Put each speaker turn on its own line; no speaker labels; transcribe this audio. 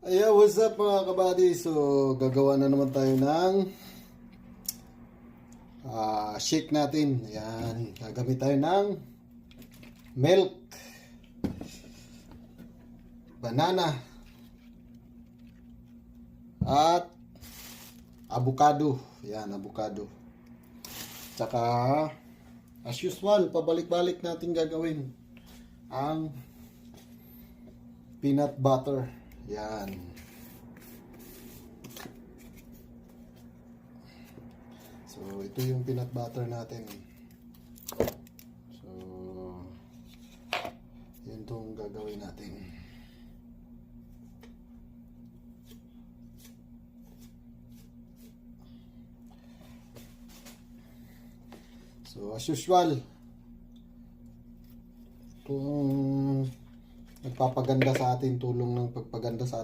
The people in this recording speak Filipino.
Ayan, what's up mga kabady? So, gagawa na naman tayo ng shake natin. Ayan, gagamit tayo ng milk, banana, at avocado. Ayan, avocado. Tsaka, as usual, pabalik-balik natin gagawin ang peanut butter. Yan. So, ito yung peanut butter natin. So, yun itong gagawin natin. So, as usual, itong nagpapaganda sa atin, tulong ng pagpaganda sa atin.